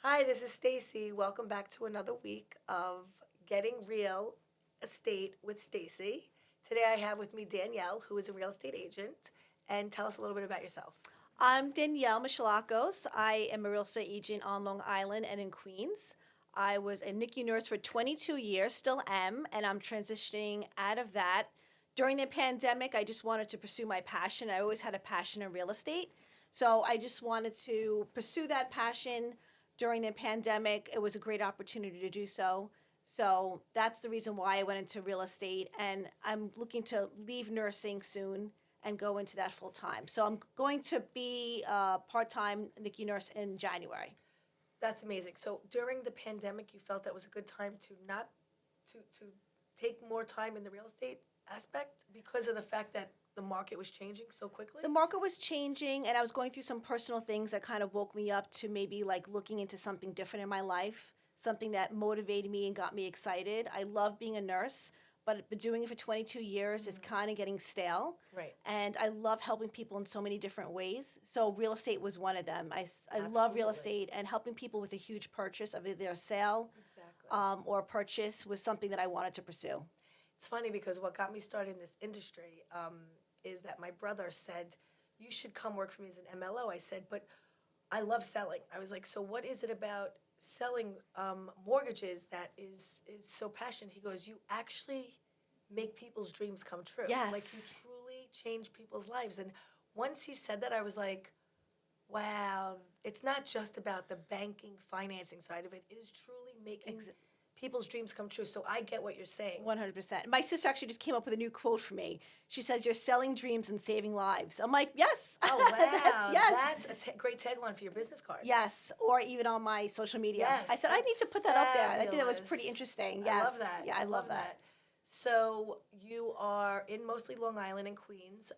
Hi, this is Stacey. Welcome back to another week of Getting Real Estate with Stacey. Today I have with me Danielle, who is a real estate agent, and tell us a little bit about yourself. I'm Danielle Michelakos. I am a real estate agent on Long Island and in Queens. I was a NICU nurse for 22 years, still am, and I'm transitioning out of that. During the pandemic, I just wanted to pursue my passion. I always had a passion in real estate. So I just wanted to pursue that passion during the pandemic. It was a great opportunity to do so. So that's the reason why I went into real estate, and I'm looking to leave nursing soon and go into that full time. So I'm going to be a part time NICU nurse in January. That's amazing. So during the pandemic, you felt that was a good time to not to take more time in the real estate aspect because of the fact that the market was changing so quickly? The market was changing, and I was going through some personal things that kind of woke me up to maybe like looking into something different in my life, something that motivated me and got me excited. I love being a nurse, but I've been doing it for 22 years. It's kind of getting stale. Right. And I love helping people in so many different ways. So real estate was one of them. I love real Absolutely. estate, and helping people with a huge purchase of either a sale Exactly. or a purchase was something that I wanted to pursue. It's funny because what got me started in this industry is that my brother said, "You should come work for me as an MLO." I said, "But I love selling." I was like, "So what is it about selling mortgages that is so passionate?" He goes, "You actually make people's dreams come true. Like you Yes. truly change people's lives." And once he said that, I was like, "Wow, it's not just about the banking, financing side of it. It is truly making Ex- people's dreams come true." So I get what you're saying. 100%. My sister actually just came up with a new quote for me. She says, "You're selling dreams and saving lives." I'm like, yes. Oh wow, Yes. that's a great tagline for your business card. Yes. Or even on my social media. I Yes, said, I need that's to put that up there. I think that was pretty fabulous. interesting. I Yes. love that. Yeah, I love that. So you are in mostly Long Island and Queens,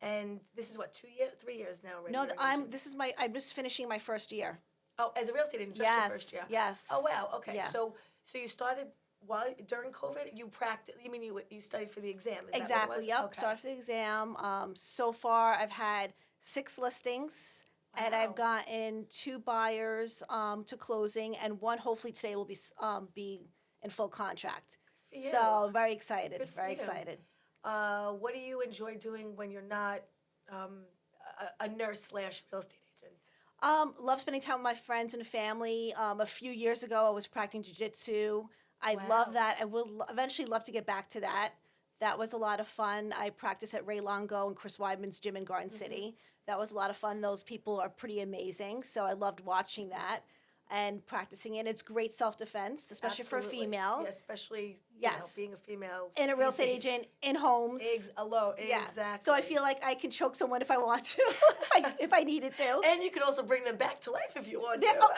and this is what 2 years, 3 years now already. No, you're an I'm, agent? this is my, I'm just finishing my first year. Oh, as a real estate agent, just your first Yes. year. Oh Yes. wow. Okay. Yeah. So you started while during COVID. You practice. You mean you studied for the exam? Is that what it Exactly. was? Yep. Okay. Started for the exam. So far, I've had 6 listings, and I've Wow. gotten 2 buyers to closing, and one hopefully today will be in full contract. For you. So very excited. Good for Very you. excited. What do you enjoy doing when you're not um, a nurse slash real estate agent? Love spending time with my friends and family. A few years ago, I was practicing jujitsu. I Wow. love that. I will eventually love to get back to that. That was a lot of fun. I practiced at Ray Longo and Chris Weidman's gym in Garden City. That was a lot of fun. Those people are pretty amazing. So I loved watching that and practicing it. It's great self defense, especially for a Absolutely. female. Yeah, especially Yes. being a female And a real these estate days. agent in homes. Alone, Yeah. exactly. So I feel like I can choke someone if I want to, if I needed to. And you could also bring them back to life if you want Yeah, to. oh,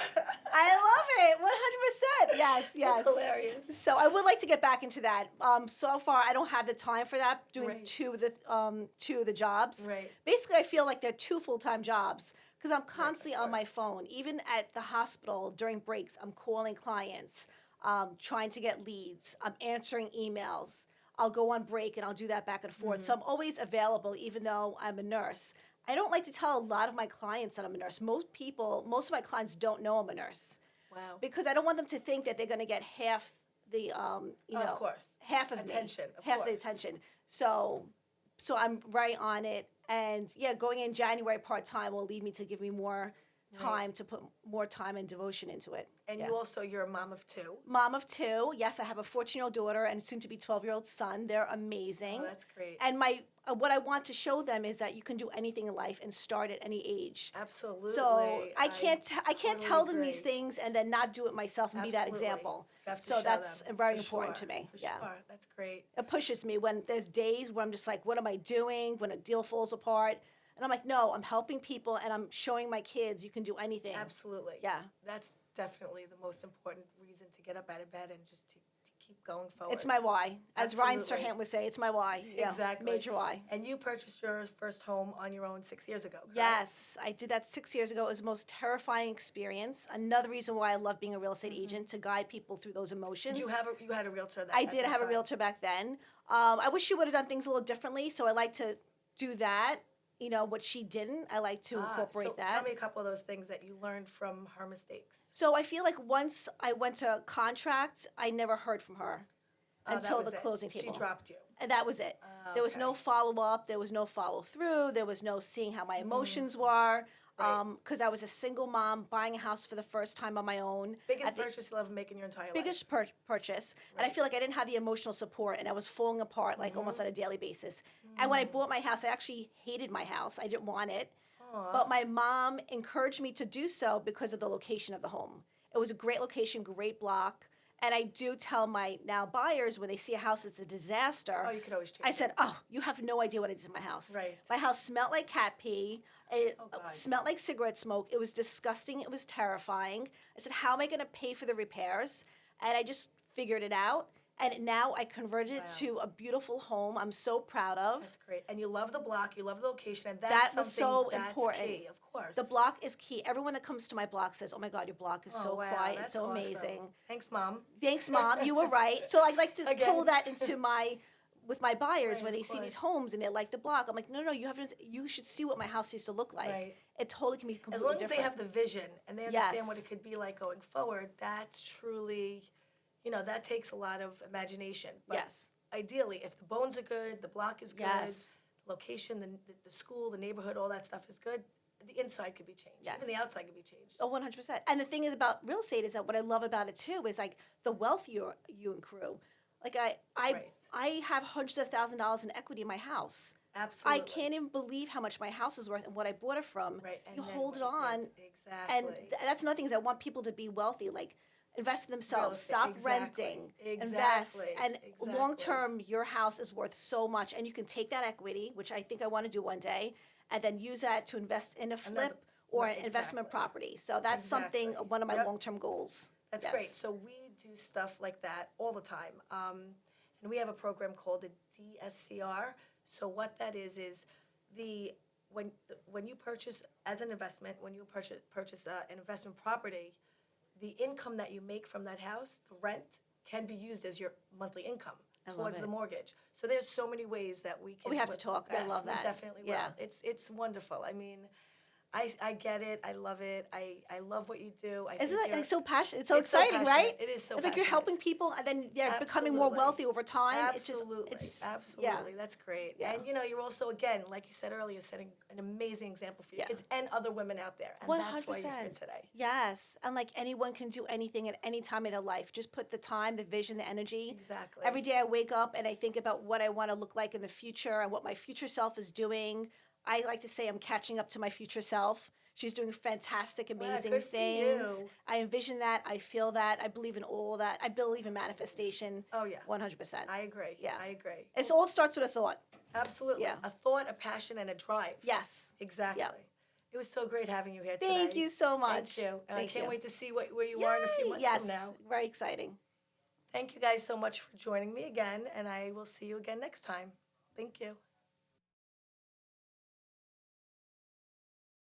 I love it. 100%. Yes, yes. That's hilarious. So I would like to get back into that. So far, I don't have the time for that. Doing Right. two of the jobs. Right. Basically, I feel like they're 2 full-time jobs because I'm of constantly on my course. phone. Even at the hospital during breaks, I'm calling clients, trying to get leads. I'm answering emails. I'll go on break and I'll do that back and forth. So I'm always available, even though I'm a nurse. I don't like to tell a lot of my clients that I'm a nurse. Most of my clients don't know I'm a nurse Wow. because I don't want them to think that they're going to get half the, Of course. half of Attention, me, of half the course. attention. So I'm right on it, and yeah, going in January part time will lead me to give me more time to put more time and devotion into it. And Yeah. you're a mom of two. Mom of 2. Yes, I have a 14-year-old daughter and soon to be 12-year-old son. They're amazing. Oh, that's great. And what I want to show them is that you can do anything in life and start at any age. Absolutely. So I can't totally tell them these agree. things and then not do it myself and be that Absolutely. example. You have to So show that's them, very for important sure, to me. For Yeah. sure. That's great. It pushes me when there's days where I'm just like, what am I doing when a deal falls apart? And I'm like, no, I'm helping people and I'm showing my kids you can do anything. Absolutely. Yeah. That's definitely the most important reason to get up out of bed and just to keep going forward. It's my why. As Ryan Absolutely. Serhant would say, it's my why. Yeah, Exactly. major why. And you purchased your first home on your own 6 years ago, correct? Yes, I did that 6 years ago. It was the most terrifying experience. Another reason why I love being a real estate agent, to guide people through those emotions. Did you had a realtor that I at did that have a time? realtor back then. I wish she would have done things a little differently, so I like to do that. what she didn't. I like to incorporate so that. tell me a couple of those things that you learned from her mistakes. So I feel like once I went to contract, I never heard from her That until was the it. closing table. She dropped you. And that was it. There was no Okay. follow up. There was no follow through. There was no seeing how my emotions were. Right. Because I was a single mom buying a house for the first time on my own. Biggest purchase you'll ever make in your entire life. Biggest purchase. And I feel like I didn't have the emotional support, and I was falling apart like almost on a daily basis. And when I bought my house, I actually hated my house. I didn't want it. But my mom encouraged me to do so because of the location of the home. It was a great location, great block. And I do tell my now buyers when they see a house that's a disaster. Oh, you could always change I said, "Oh, you have no idea what I did to my house. Right. My house smelled like cat pee. It God. smelled like cigarette smoke. It was disgusting. It was terrifying." I said, "How am I going to pay for the repairs?" And I just figured it out. And now I converted it to a beautiful home I'm so proud of. That's great. And you love the block, you love the location, and That that's was something so that's important. key, of course. The block is key. Everyone that comes to my block says, "Oh my God, your block is Oh, so wow, quiet. that's It's so awesome. amazing." Thanks, Mom. Thanks, Mom. You were right. So I like to Again. pull that into with my buyers Right, when of they see these course. homes and they like the block. I'm like, no, you should see what my house used to look like. Right. It totally can be completely As long as different. they have the vision and they understand what Yes. it could be like going forward, that's truly, that takes a lot of imagination. But Yes. ideally, if the bones are good, the block is good, Yes. location, the school, the neighborhood, all that stuff is good, the inside could be changed. Yes. Even the outside could be changed. Oh, 100%. And the thing is about real estate is that what I love about it too is like the wealth you accrue. Like Right. I have hundreds of $1,000s in equity in my house. Absolutely. I can't even believe how much my house is worth and what I bought it from. Right. And you then hold it what on. Exactly. And that's another thing is I want people to be wealthy, like invest in themselves, estate, stop exactly, renting, invest. exactly, And exactly. long term, your house is worth so much. And you can take that equity, which I think I want to do one day, and then use that to invest in a flip or right, an investment exactly. property. So that's something, Exactly. one of my Yep. long term goals. That's Yes. great. So we do stuff like that all the time. And we have a program called the DSCR. So what that is when you purchase as an investment, when you purchase an investment property, the income that you make from that house, the rent, can be used as your monthly income love towards it. the mortgage. So there's so many ways that we can. We have to talk. I Yes, love that. We definitely will. Yeah. It's wonderful. I mean, I get it. I love it. I love what you do. I Isn't think that you're- like so passionate? It's so It's so exciting, right? passionate. It is so It's like you're passionate. helping people and then they're becoming more Absolutely. wealthy over time. Absolutely, It's absolutely. Yeah. That's great. Yeah. And you're also, again, like you said earlier, setting an amazing example for your Yeah. kids and other women out there. And that's why you're here 100%. today. Yes. And like anyone can do anything at any time in their life. Just put the time, the vision, the energy. Exactly. Every day I wake up and I think about what I want to look like in the future and what my future self is doing. I like to say I'm catching up to my future self. She's doing fantastic, amazing good for things. you. I envision that. I feel that. I believe in all that. I believe in manifestation. Oh, yeah. 100%. I agree. Yeah. I agree. It all starts with a thought. Absolutely. Yeah. A thought, a passion, and a drive. Yes. Exactly. Yeah. It was so great having you here today. Thank you so much. Thank you. And I Thank can't you. wait to see where you are in a few months yes. from now. Very exciting. Thank you guys so much for joining me again, and I will see you again next time. Thank you.